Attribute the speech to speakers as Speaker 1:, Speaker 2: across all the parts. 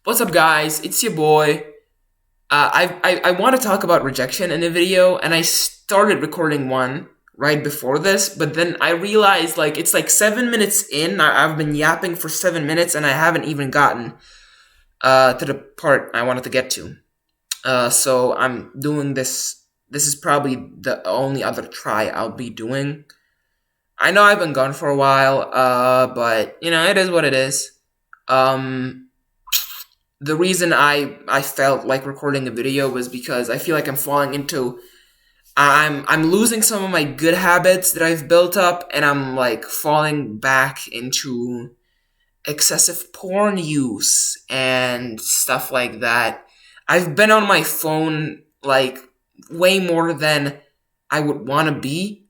Speaker 1: What's up, guys? It's your boy. I want to talk about rejection in a video, and I started recording one right before this, but then I realized it's like 7 minutes in. I've been yapping for 7 minutes, and I haven't even gotten to the part I wanted to get to. So I'm doing this. This is probably the only other try I'll be doing. I know I've been gone for a while, but it is what it is. Um, the reason I felt like recording a video was because I feel like I'm falling into I'm losing some of my good habits that I've built up, and I'm like falling back into excessive porn use and stuff like that. I've been on my phone like way more than I would want to be,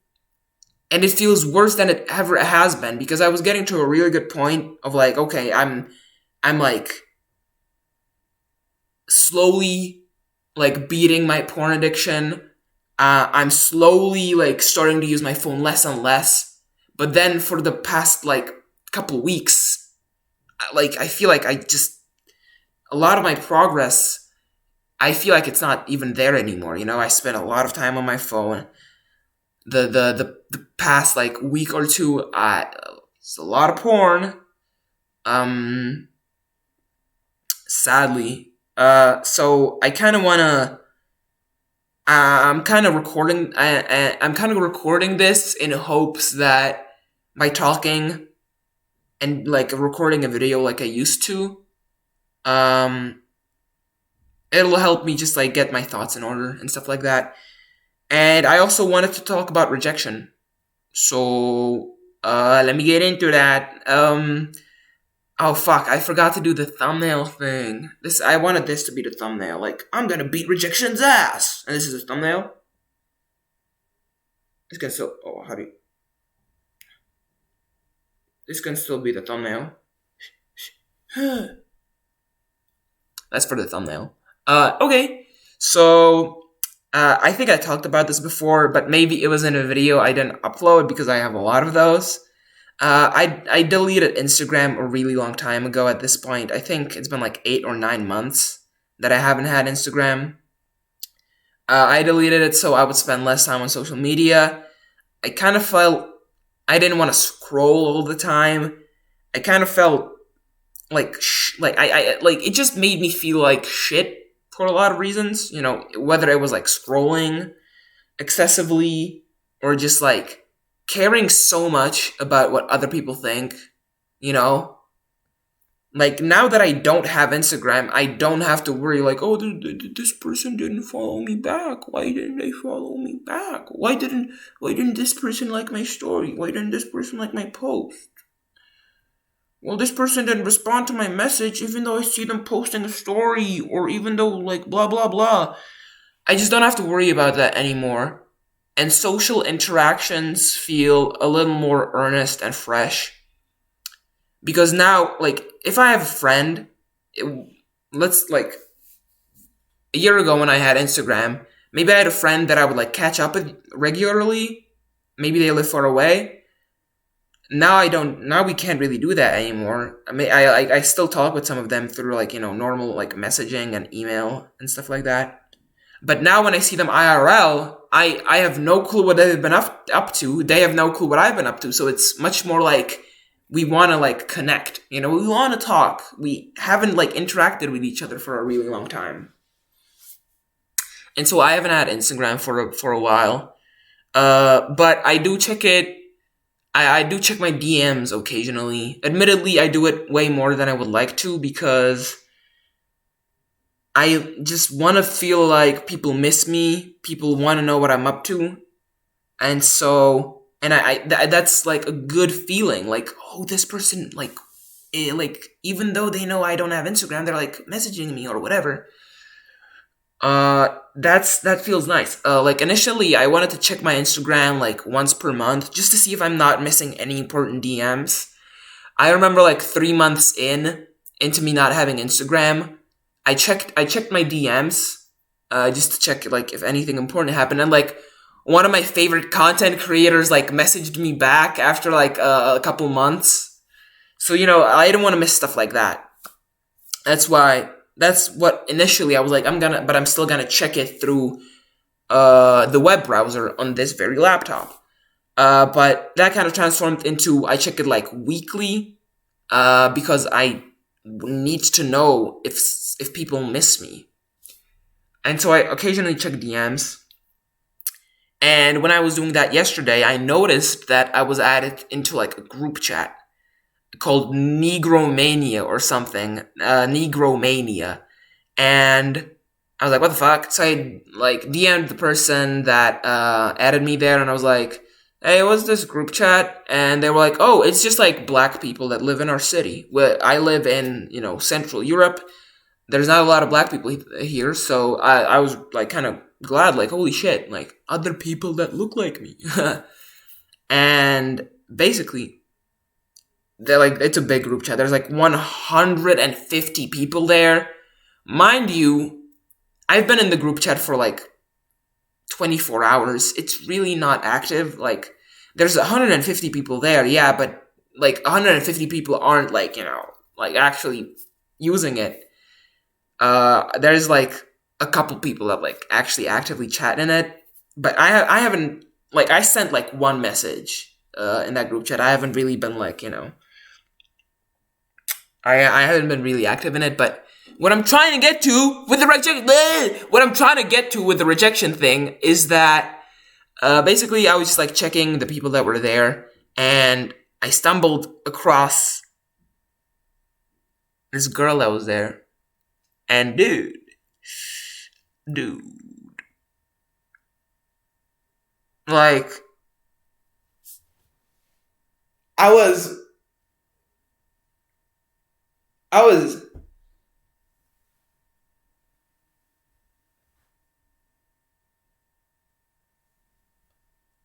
Speaker 1: and it feels worse than it ever has been because I was getting to a really good point of like, okay, I'm like slowly like beating my porn addiction. I'm slowly like starting to use my phone less and less. But then for the past like couple weeks, I feel like I just a lot of my progress. I feel like it's not even there anymore. I spent a lot of time on my phone. The past like week or two, it's a lot of porn. Sadly, so I kind of wanna. I'm kind of recording. I'm kind of recording this in hopes that by talking and like recording a video like I used to, um, it'll help me just like get my thoughts in order and stuff like that. And I also wanted to talk about rejection. So let me get into that. Oh fuck, I forgot to do the thumbnail thing. I wanted this to be the thumbnail. Like, I'm gonna beat rejection's ass. And this is the thumbnail. This can still This can still be the thumbnail. That's for the thumbnail. Okay. So I think I talked about this before, but maybe it was in a video I didn't upload because I have a lot of those. I deleted Instagram a really long time ago at this point. I think it's been like 8 or 9 months that I haven't had Instagram. I deleted it so I would spend less time on social media. I kind of felt I didn't want to scroll all the time. I kind of felt like it just made me feel like shit for a lot of reasons. Whether it was like scrolling excessively or just like caring so much about what other people think, you know? Like, now that I don't have Instagram, I don't have to worry, like, oh, this person didn't follow me back. Why didn't they follow me back? Why didn't this person like my story? Why didn't this person like my post? Well, this person didn't respond to my message, even though I see them posting a story, or even though, like, blah, blah, blah. I just don't have to worry about that anymore. And social interactions feel a little more earnest and fresh. Because now, like, if I have a friend, let's, like, a year ago when I had Instagram, maybe I had a friend that I would, like, catch up with regularly. Maybe they live far away. Now we can't really do that anymore. I still talk with some of them through, like, normal, like, messaging and email and stuff like that. But now when I see them IRL, I have no clue what they've been up to. They have no clue what I've been up to. So it's much more like we want to like connect. We want to talk. We haven't like interacted with each other for a really long time. And so I haven't had Instagram for a while. But I do check it. I do check my DMs occasionally. Admittedly, I do it way more than I would like to because I just want to feel like people miss me. People want to know what I'm up to. And so, and that's like a good feeling. Like, oh, this person, like, even though they know I don't have Instagram, they're like messaging me or whatever. That feels nice. Like initially I wanted to check my Instagram like once per month just to see if I'm not missing any important DMs. I remember like 3 months into me not having Instagram, I checked my DMs just to check like if anything important happened, and like one of my favorite content creators like messaged me back after like a couple months. So I didn't want to miss stuff like that. That's why. That's what initially I was like, but I'm still gonna check it through the web browser on this very laptop. But that kind of transformed into I check it like weekly, because I need to know if people miss me, and so I occasionally check DMs. And when I was doing that yesterday, I noticed that I was added into like a group chat called Negromania or something, Negromania, and I was like, "What the fuck?" So I like DM'd the person that added me there, and I was like, "Hey, what's this group chat?" And they were like, "Oh, it's just like black people that live in our city. Where I live in, Central Europe. There's not a lot of black people here, so I was like kind of glad, like holy shit, like other people that look like me." And basically, they're like it's a big group chat. There's like 150 people there, mind you. I've been in the group chat for like 24 hours. It's really not active. Like, there's 150 people there, yeah, but like 150 people aren't like, like actually using it. There's like a couple people that like actually actively chat in it, but I haven't, like, I sent like one message in that group chat. I haven't really been like, I haven't been really active in it, but what I'm trying to get to with the rejection thing is that basically I was just like checking the people that were there, and I stumbled across this girl that was there, and dude, like I was, I was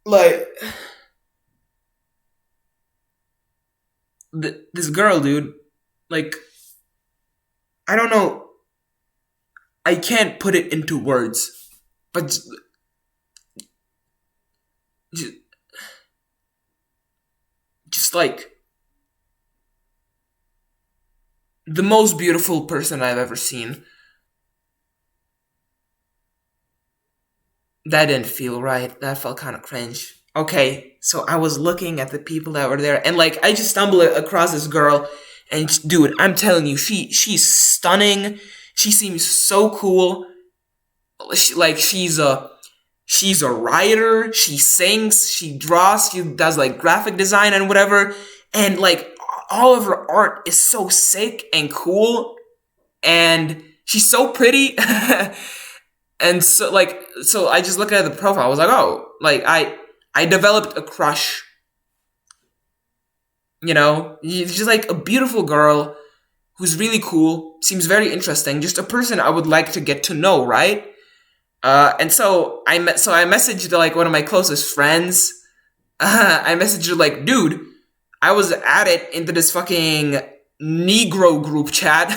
Speaker 1: like this girl, dude. Like, I don't know. I can't put it into words, but just, just like the most beautiful person I've ever seen. That didn't feel right. That felt kind of cringe. Okay, so I was looking at the people that were there, and like I just stumbled across this girl, and dude, I'm telling you, she's stunning. She seems so cool. Like she's a writer. She sings. She draws. She does like graphic design and whatever. And like all of her art is so sick and cool, and she's so pretty. And so I just looked at the profile. I was like, oh, like I developed a crush. She's just like a beautiful girl who's really cool, seems very interesting, just a person I would like to get to know, right? And so I messaged like one of my closest friends. I messaged her like, dude, I was added into this fucking Negro group chat,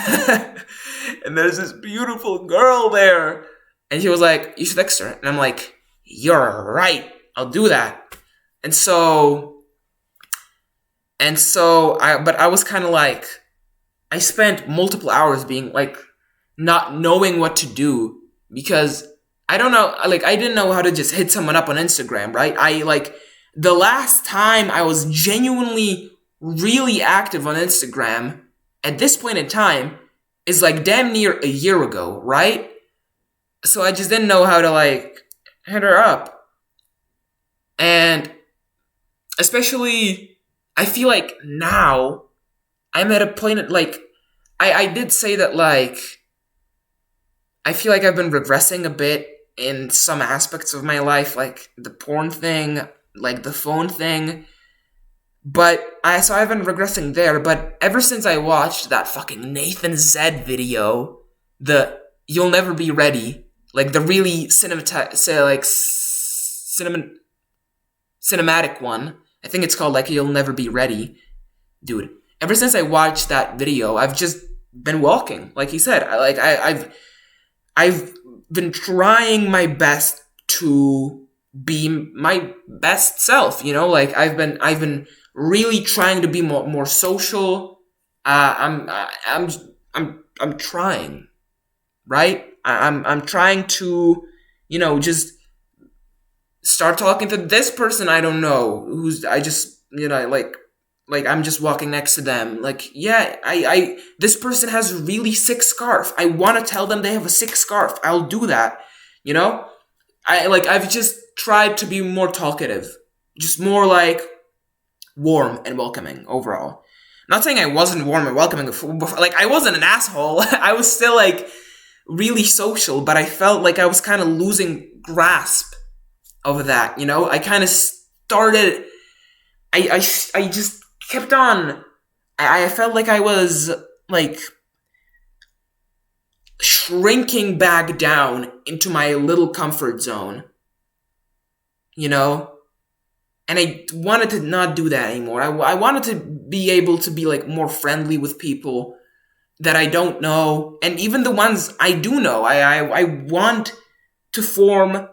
Speaker 1: and there's this beautiful girl there. And he was like, you should text her. And I'm like, you're right, I'll do that. And so, but I was kind of like, I spent multiple hours being like, not knowing what to do, because I don't know, like, I didn't know how to just hit someone up on Instagram, right? The last time I was genuinely really active on Instagram at this point in time is like damn near a year ago, right? So I just didn't know how to like hit her up. And especially, I feel like now I'm at a point at like, I did say that like, I feel like I've been regressing a bit in some aspects of my life, like the porn thing, like the phone thing. But I've been regressing there. But ever since I watched that fucking Nathan Zed video, the "You'll Never Be Ready," like the really cinematic one. I think it's called like "You'll Never Be Ready," dude. Ever since I watched that video, I've just been walking. Like he said, I've been trying my best to be my best self. Like I've been really trying to be more social. I'm I'm trying, right? I'm trying to, just start talking to this person I don't know, who's I just, like I'm just walking next to them. Like, yeah, I this person has a really sick scarf. I want to tell them they have a sick scarf. I'll do that. You know? I've just tried to be more talkative. Just more like warm and welcoming overall. Not saying I wasn't warm and welcoming before, like I wasn't an asshole. I was still like really social, but I felt like I was kind of losing grasp of that, I kind of started I just kept on. I felt like I was like shrinking back down into my little comfort zone, and I wanted to not do that anymore. I wanted to be able to be like more friendly with people that I don't know, and even the ones I do know. I want to form.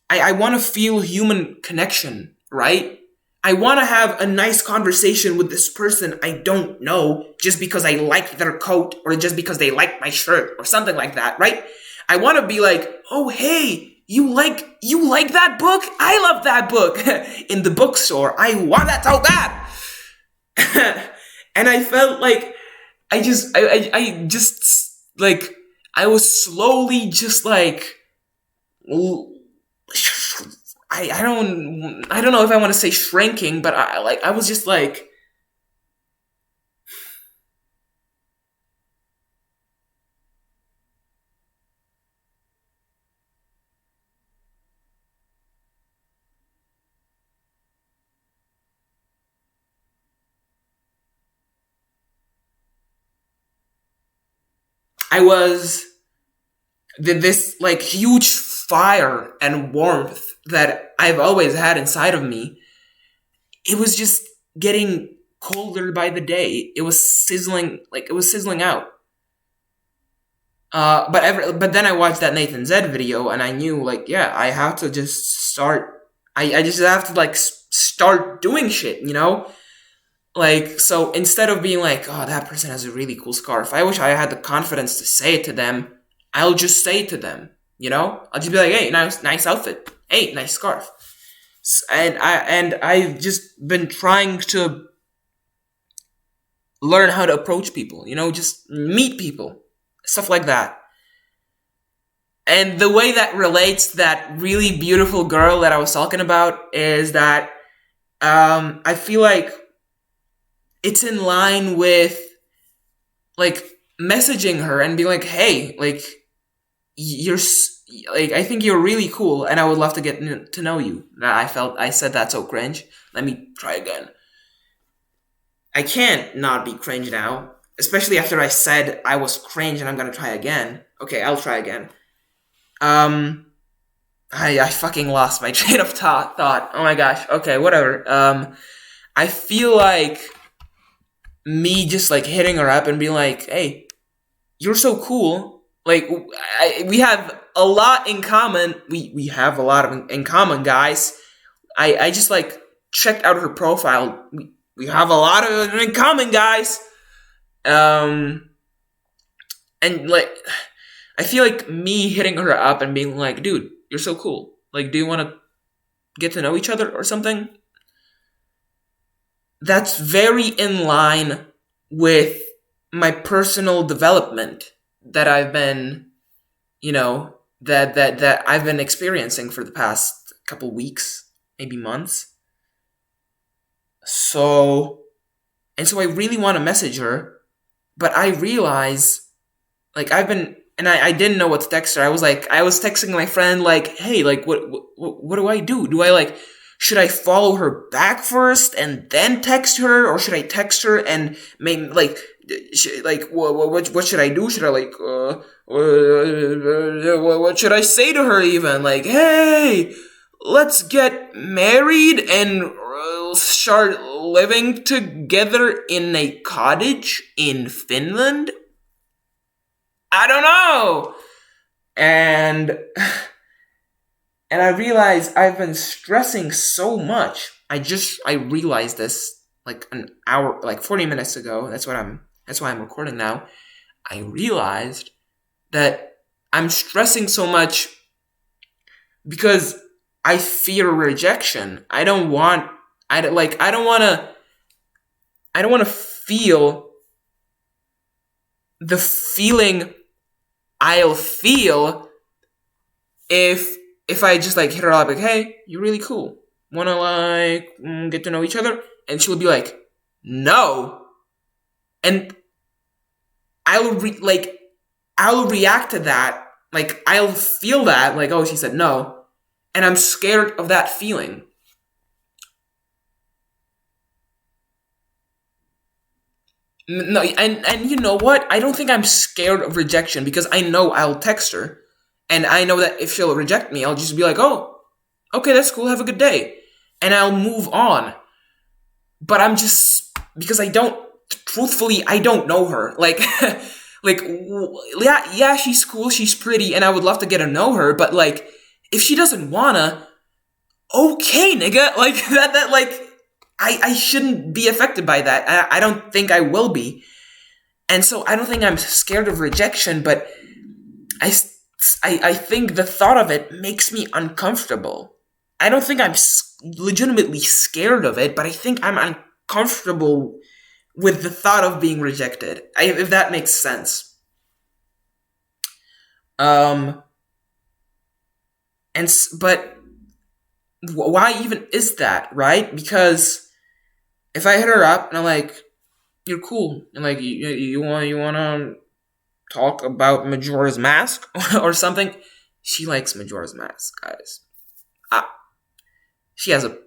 Speaker 1: I want to feel human connection, right? I want to have a nice conversation with this person I don't know just because I like their coat or just because they like my shirt or something like that, right? I want to be like, oh, hey, you like that book? I love that book in the bookstore. I want that so bad. And I felt like I just like I was slowly just like I don't know if I want to say shrinking, but I was just like I was this like huge fire and warmth that I've always had inside of me. It was just getting colder by the day. It was sizzling out. But then I watched that Nathan Zed video and I knew like, yeah, I have to just start. I just have to like start doing shit, Like, so instead of being like, oh, that person has a really cool scarf, I wish I had the confidence to say it to them. I'll just say it to them, I'll just be like, hey, nice outfit. Hey, nice scarf. And I've just been trying to learn how to approach people, just meet people, stuff like that. And the way that relates to that really beautiful girl that I was talking about is that I feel like it's in line with like messaging her and being like, hey, like you're like I think you're really cool and I would love to get to know you. I said that so cringe. Let me try again. I can't not be cringe now, especially after I said I was cringe and I'm gonna try again. Okay, I'll try again. I fucking lost my train of thought. Oh my gosh. Okay, whatever. I feel like me just like hitting her up and being like, hey, you're so cool. Like, we have a lot in common. We have a lot in common, guys. I just like checked out her profile. We have a lot of in common, guys. And like, I feel like me hitting her up and being like, dude, you're so cool. Like, do you want to get to know each other or something? That's very in line with my personal development that I've been, that I've been experiencing for the past couple weeks, maybe months. So I really want to message her, but I realize, like, I didn't know what to text her. I was texting my friend, like, hey, like, what do I do? Do I, like, should I follow her back first and then text her? Or should I text her and maybe, like, what should I do? Should I, like, what should I say to her even? Like, hey, let's get married and start living together in a cottage in Finland? I don't know. And I realized I've been stressing so much. I realized this like an hour, like 40 minutes ago. That's why I'm recording now. I realized that I'm stressing so much because I fear rejection. I don't want to feel the feeling I'll feel if I just like hit her up like, hey, you're really cool. Wanna like get to know each other? And she'll be like, no. And I'll react to that. Like I'll feel that, like, oh, she said no. And I'm scared of that feeling. No, and you know what? I don't think I'm scared of rejection because I know I'll text her. And I know that if she'll reject me, I'll just be like, oh, okay, that's cool, have a good day. And I'll move on. But I'm just, because truthfully, I don't know her. Like, yeah, she's cool, she's pretty, and I would love to get to know her, but like, if she doesn't wanna, okay, nigga, like, I shouldn't be affected by that. I don't think I will be. And so I don't think I'm scared of rejection, but I think the thought of it makes me uncomfortable. I don't think I'm legitimately scared of it, but I think I'm uncomfortable with the thought of being rejected, if that makes sense. Um, but why even is that, right? Because if I hit her up and I'm like, you're cool, and like you want to talk about Majora's Mask or something, she likes Majora's Mask, guys. She has a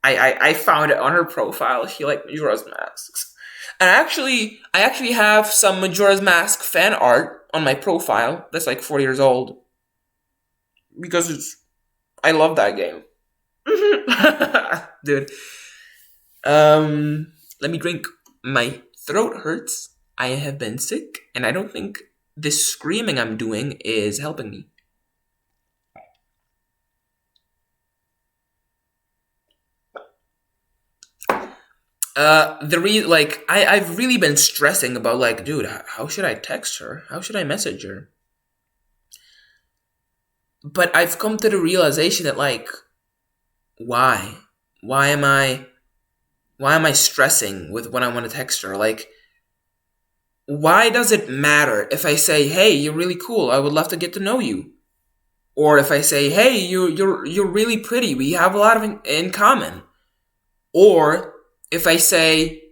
Speaker 1: I found it on her profile. She liked Majora's Masks. And I actually have some Majora's Mask fan art on my profile that's like 4 years old. Because I love that game. Dude. Let me drink. My throat hurts. I have been sick, and I don't think this screaming I'm doing is helping me. I've really been stressing about, like, dude, how should I text her? How should I message her? But I've come to the realization that, like, why? Why am I stressing with when I want to text her? Like, why does it matter if I say, hey, you're really cool, I would love to get to know you? Or if I say, hey, you're really pretty, we have a lot in common. Or if I say,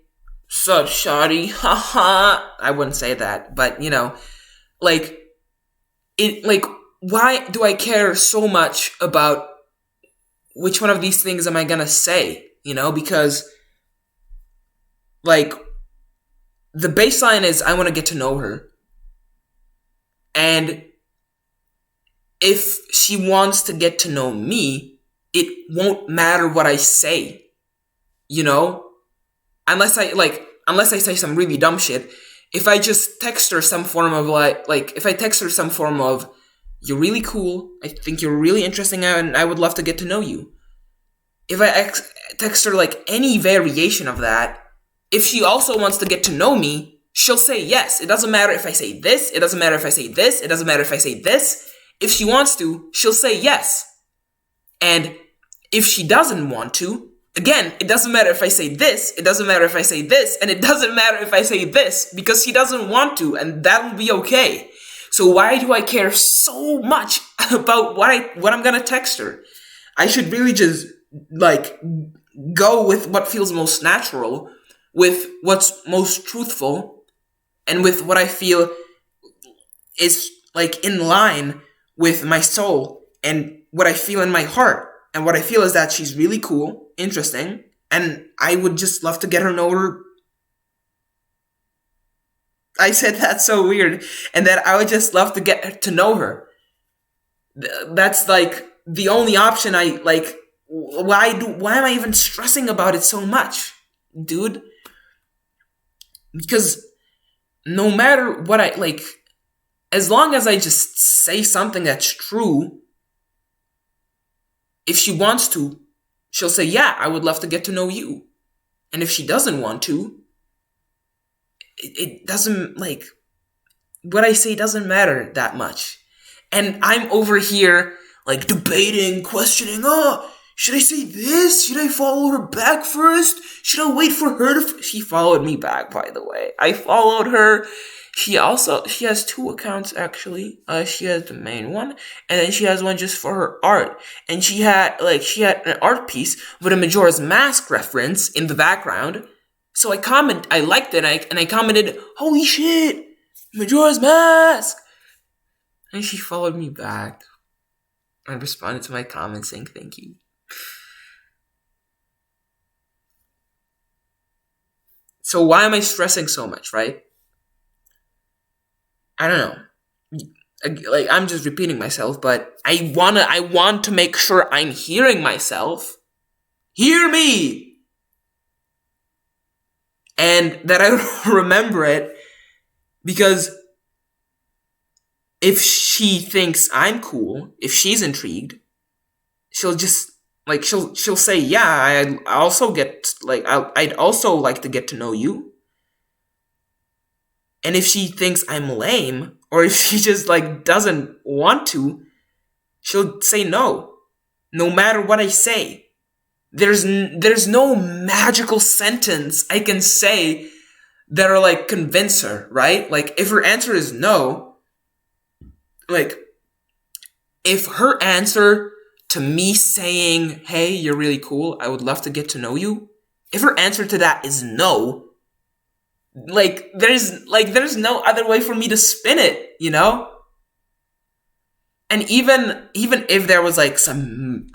Speaker 1: sup, shawty, haha, I wouldn't say that, but, you know, like, why do I care so much about which one of these things am I gonna say, you know, because, like, the baseline is I want to get to know her, and if she wants to get to know me, it won't matter what I say, you know, unless I say some really dumb shit. If I just text her some form of if I text her some form of, you're really cool, I think you're really interesting, and I would love to get to know you. If I text her like any variation of that, if she also wants to get to know me, she'll say yes. It doesn't matter if I say this, it doesn't matter if I say this, it doesn't matter if I say this. If she wants to, she'll say yes. And if she doesn't want to, again, it doesn't matter if I say this, it doesn't matter if I say this, and it doesn't matter if I say this, because she doesn't want to, and that'll be okay. So why do I care so much about what I'm gonna text her? I should really just, like, go with what feels most natural, with what's most truthful, and with what I feel is, like, in line with my soul and what I feel in my heart. And what I feel is that she's really cool, interesting, and I would just love to get her know her. I said that so weird. And that I would just love to get to know her. That's, like, the only option I, like, why am I even stressing about it so much, dude? Because no matter what as long as I just say something that's true, if she wants to, she'll say, yeah, I would love to get to know you. And if she doesn't want to, it doesn't, like, what I say doesn't matter that much. And I'm over here, like, debating, questioning, should I say this? Should I follow her back first? Should I wait for her to... She followed me back, by the way. I followed her. She has two accounts, actually. She has the main one, and then she has one just for her art. And she had an art piece with a Majora's Mask reference in the background. So I liked it, and I commented, "Holy shit, Majora's Mask!" And she followed me back and responded to my comment saying thank you. So why am I stressing so much, right? I don't know. Like, I'm just repeating myself, but I want to make sure I'm hearing myself. Hear me! And that I remember it, because if she thinks I'm cool, if she's intrigued, she'll just, like, she'll say, yeah, I'd also like to get to know you. And if she thinks I'm lame, or if she just, like, doesn't want to, she'll say no. No matter what I say. There's no magical sentence I can say that'll, like, convince her, right? Like, if her answer is no, like, if her answer to me saying, hey, you're really cool, I would love to get to know you, if her answer to that is no, there's no other way for me to spin it, you know? And even if there was, like, some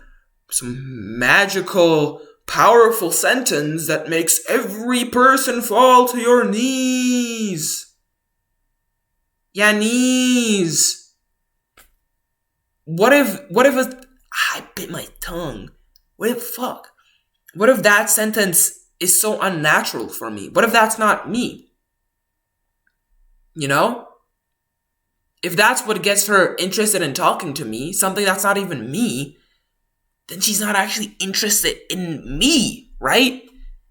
Speaker 1: magical, powerful sentence that makes every person fall to your knees. Yeah, knees. What if I bit my tongue. What if that sentence is so unnatural for me? What if that's not me? You know? If that's what gets her interested in talking to me, something that's not even me, then she's not actually interested in me, right?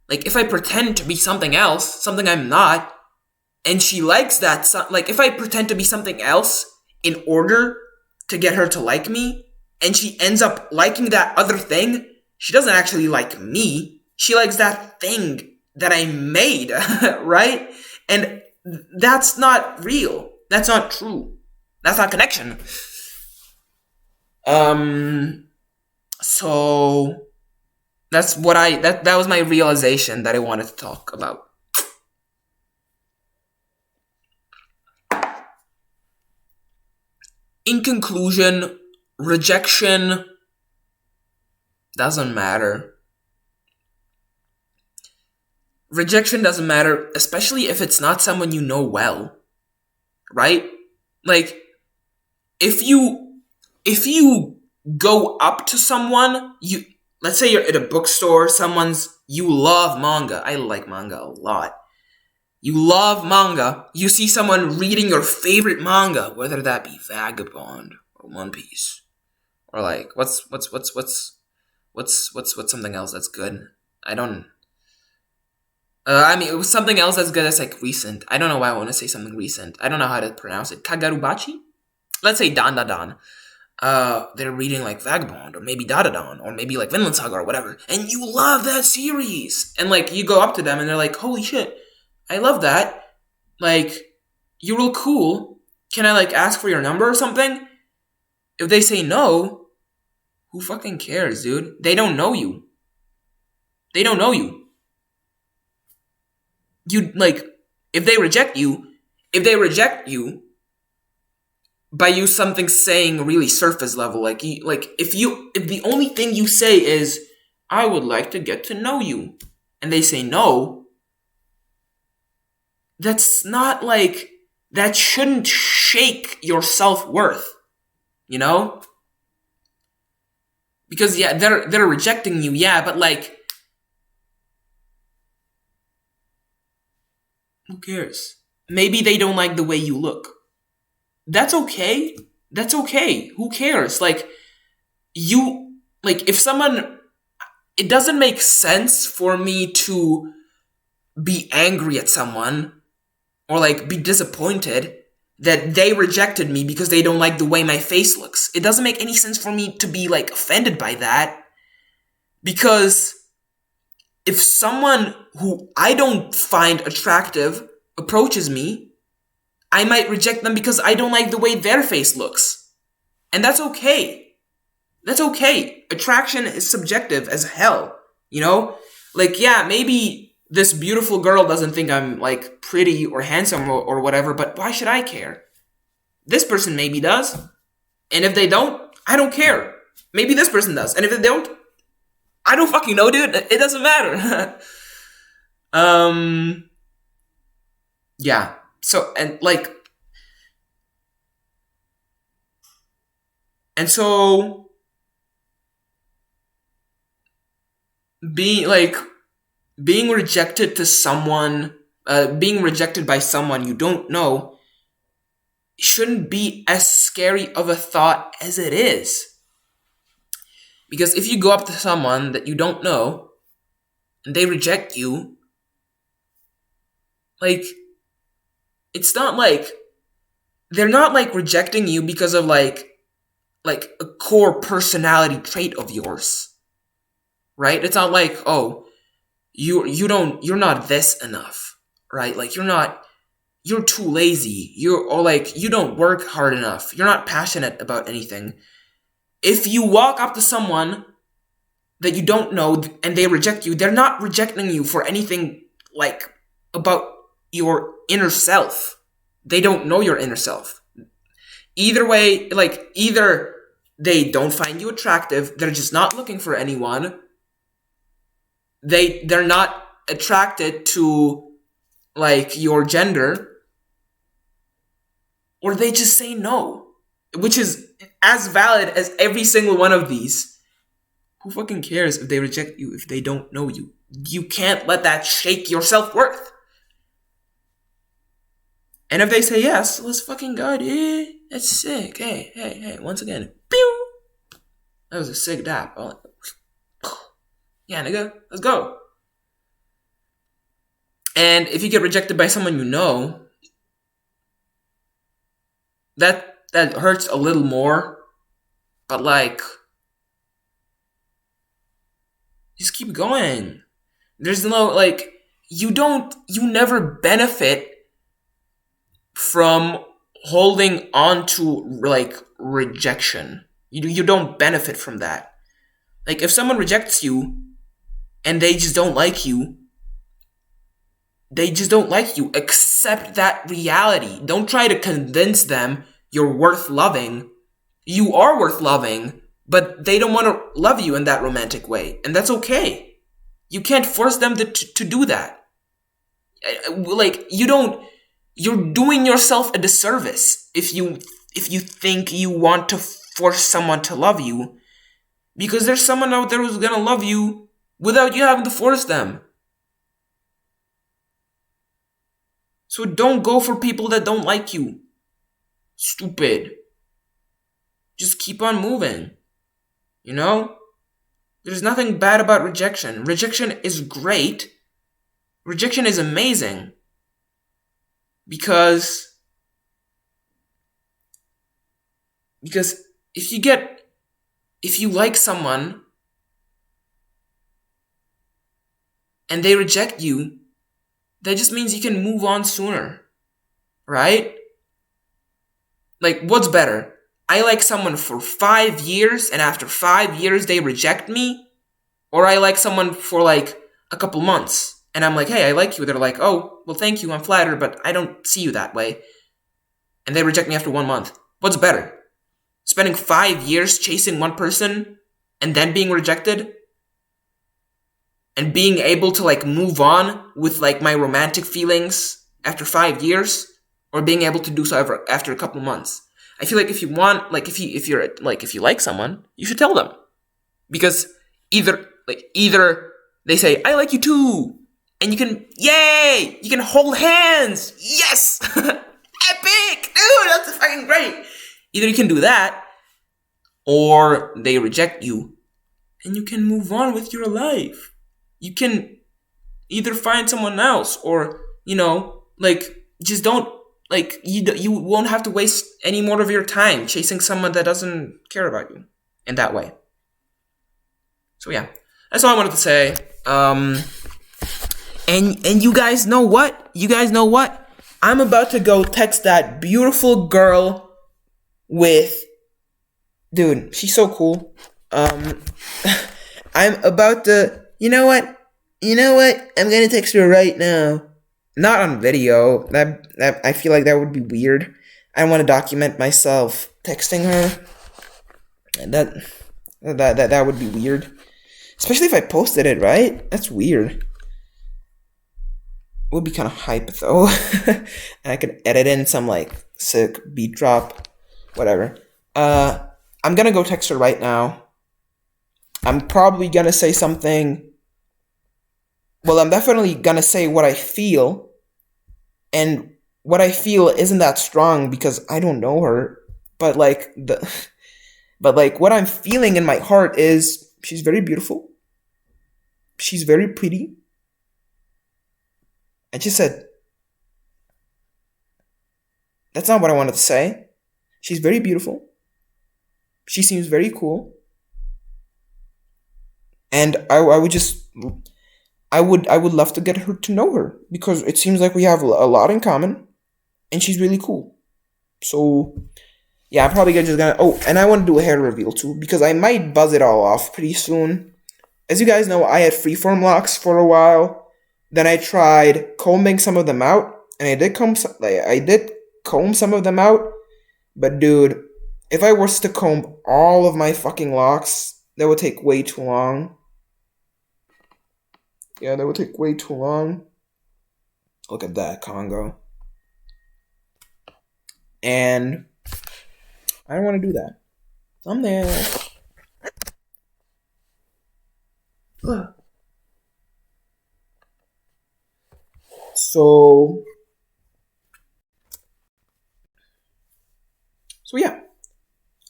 Speaker 1: Like, if I pretend to be something else, something I'm not, and she likes that, like, if I pretend to be something else in order to get her to like me, and she ends up liking that other thing, she doesn't actually like me. She likes that thing that I made, right? And that's not real. That's not true. That's not connection. So that's what that was my realization that I wanted to talk about. In conclusion, rejection doesn't matter. Rejection doesn't matter, especially if it's not someone you know well, right? Like, if you go up to someone, let's say you're at a bookstore, you love manga. I like manga a lot. You love manga. You see someone reading your favorite manga, whether that be Vagabond or One Piece, or, like, what's something else that's good? It was something else that's good that's, like, recent. I don't know why I want to say something recent. I don't know how to pronounce it. Kagarubachi? Let's say Dan Da Dan. They're reading, like, Vagabond, or maybe Dadadan, or maybe, like, Vinland Saga, or whatever, and you love that series! And, like, you go up to them, and they're like, holy shit, I love that. Like, you're real cool. Can I, like, ask for your number or something? If they say no, who fucking cares, dude? They don't know you. They don't know you. You, like, if they reject you by you something saying really surface level, if the only thing you say is, I would like to get to know you, and they say no, that's not, like, that shouldn't shake your self-worth, you know? Because, yeah, they're rejecting you, yeah, but, like, who cares? Maybe they don't like the way you look. That's okay. That's okay. Who cares? Like, if someone... It doesn't make sense for me to be angry at someone or, like, be disappointed that they rejected me because they don't like the way my face looks. It doesn't make any sense for me to be like offended by that, because if someone who I don't find attractive approaches me, I might reject them because I don't like the way their face looks. And that's okay. That's okay. Attraction is subjective as hell, you know? Like, yeah, maybe this beautiful girl doesn't think I'm, like, pretty or handsome or whatever, but why should I care? This person maybe does. And if they don't, I don't care. Maybe this person does. And if they don't, I don't fucking know, dude. It doesn't matter. Yeah. So, and so being rejected to someone, being rejected by someone you don't know shouldn't be as scary of a thought as it is. Because if you go up to someone that you don't know and they reject you, like, it's not like, they're not like rejecting you because of like a core personality trait of yours. Right? It's not like, oh, you're not this enough, right? Like, you're too lazy. Or like, you don't work hard enough. You're not passionate about anything. If you walk up to someone that you don't know and they reject you, they're not rejecting you for anything like about your inner self. They don't know your inner self. Either way, like, either they don't find you attractive, they're just not looking for anyone. They're not attracted to like your gender, or they just say no, which is as valid as every single one of these. Who fucking cares if they reject you if they don't know you? You can't let that shake your self-worth. And if they say yes, let's fucking go, dude. That's sick. Hey, once again. Pew! That was a sick dap. Yeah, nigga, let's go. And if you get rejected by someone you know, that hurts a little more, but like, just keep going. There's no, like, you never benefit from holding on to like rejection. You don't benefit from that. Like, if someone rejects you and they just don't like you, accept that reality. Don't try to convince them you're worth loving. You are worth loving, but they don't want to love you in that romantic way, and that's okay. You can't force them to do that. Like, you're doing yourself a disservice if you think you want to force someone to love you, because there's someone out there who's gonna love you without you having to force them. So don't go for people that don't like you. Stupid. Just keep on moving. You know? There's nothing bad about rejection. Rejection is great. Rejection is amazing. Because if you like someone and they reject you, that just means you can move on sooner, right? Like, what's better? I like someone for 5 years and after 5 years they reject me? Or I like someone for like a couple months and I'm like, hey, I like you. They're like, oh, well, thank you, I'm flattered, but I don't see you that way. And they reject me after 1 month. What's better? Spending 5 years chasing one person and then being rejected? And being able to like move on with like my romantic feelings after 5 years, or being able to do so after a couple months. I feel like if you want, like, if you like someone, you should tell them, because either they say I like you too, and you can hold hands. Yes, epic, dude, that's fucking great. Either you can do that, or they reject you, and you can move on with your life. You can either find someone else, or, like, just don't like you won't have to waste any more of your time chasing someone that doesn't care about you in that way. So yeah, that's all I wanted to say. And you guys know what? You guys know what? I'm about to go text that beautiful girl with, dude. She's so cool. Um, I'm about to. You know what? You know what? I'm gonna text her right now. Not on video. That I feel like that would be weird. I want to document myself texting her. And that would be weird. Especially if I posted it, right? That's weird. It would be kind of hype though. And I could edit in some like sick beat drop, whatever. I'm gonna go text her right now. I'm probably gonna say something. Well, I'm definitely gonna say what I feel, and what I feel isn't that strong because I don't know her. But what I'm feeling in my heart is she's very beautiful. She's very pretty. I just said that's not what I wanted to say. She's very beautiful. She seems very cool. And I would just I would love to get her to know her because it seems like we have a lot in common, and she's really cool. So yeah, I'm probably just gonna. Oh, and I want to do a hair reveal too because I might buzz it all off pretty soon. As you guys know, I had freeform locks for a while. Then I tried combing some of them out, and I did comb some of them out. But dude, if I was to comb all of my fucking locks, that would take way too long. Yeah, that would take way too long. Look at that, Congo. And I don't want to do that. Thumbnail. So yeah,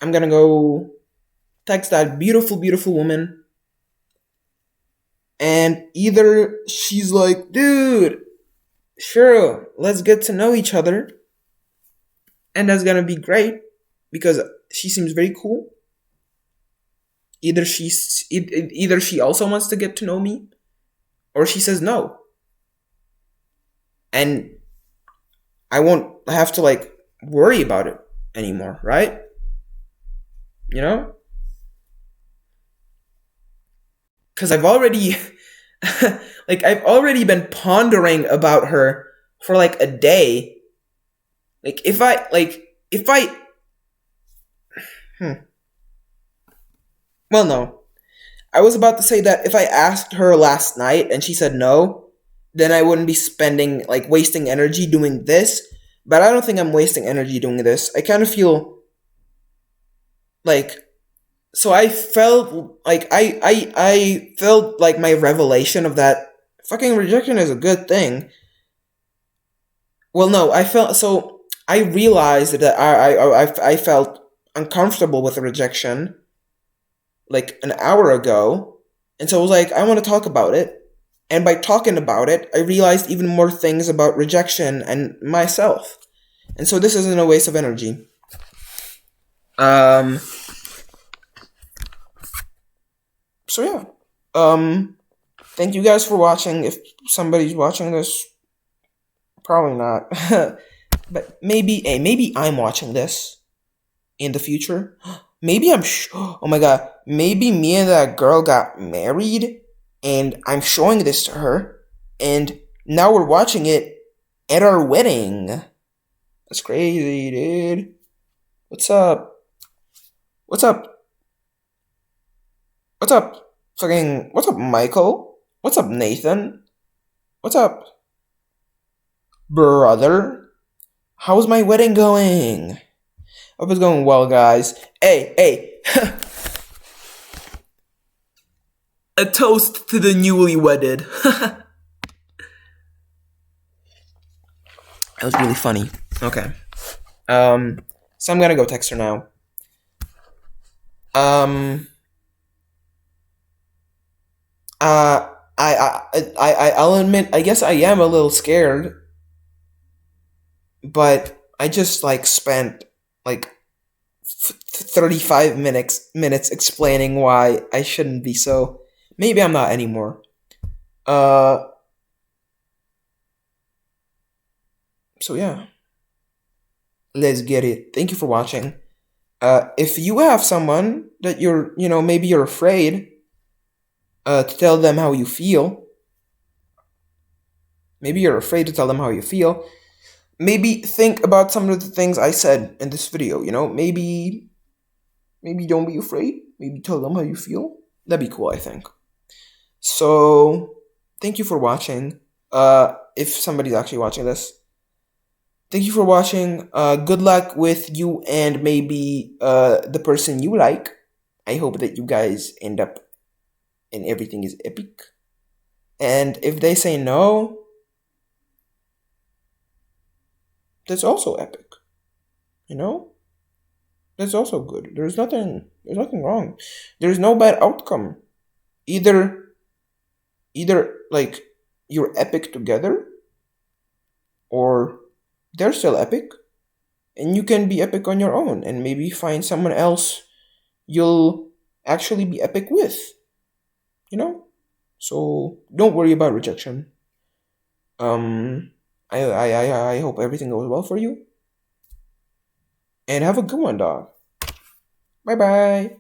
Speaker 1: I'm gonna go text that beautiful, beautiful woman, and either she's like, dude, sure, let's get to know each other, and that's gonna be great because she seems very cool. Either she also wants to get to know me, or she says no, and I won't have to like worry about it anymore, right? You know? Because I've already I've already been pondering about her for like a day. If I well, no. I was about to say that if I asked her last night and she said no, then I wouldn't be spending like wasting energy doing this. But I don't think I'm wasting energy doing this. I kind of feel like so I felt like I felt like my revelation of that fucking rejection is a good thing. Well, no, I felt so I realized that I felt uncomfortable with the rejection like an hour ago, and so I was like, I want to talk about it. And by talking about it, I realized even more things about rejection and myself. And so this isn't a waste of energy. So yeah. Thank you guys for watching. If somebody's watching this, probably not. But maybe I'm watching this in the future. Maybe oh my god, maybe me and that girl got married and I'm showing this to her and now we're watching it at our wedding. That's crazy, dude. What's up? What's up? What's up? What's up, Michael? What's up, Nathan? What's up, brother? How's my wedding going? Hope it's going well, guys. Hey. A toast to the newly wedded. That was really funny. Okay. So I'm gonna go text her now. I'll admit, I guess I am a little scared. but I just like spent like 35 minutes explaining why I shouldn't be so. Maybe I'm not anymore. Uh, so yeah, let's get it. Thank you for watching. If you have someone that maybe you're afraid to tell them how you feel, maybe you're afraid to tell them how you feel, maybe think about some of the things I said in this video, maybe don't be afraid, maybe tell them how you feel. That'd be cool, I think. So, thank you for watching. If somebody's actually watching this, thank you for watching. Good luck with you and maybe the person you like. I hope that you guys end up and everything is epic. And if they say no, that's also epic. You know? That's also good. There's nothing wrong. There's no bad outcome. Either like you're epic together or they're still epic and you can be epic on your own and maybe find someone else you'll actually be epic with, you know? So don't worry about rejection. I hope everything goes well for you. And have a good one, dog. Bye bye.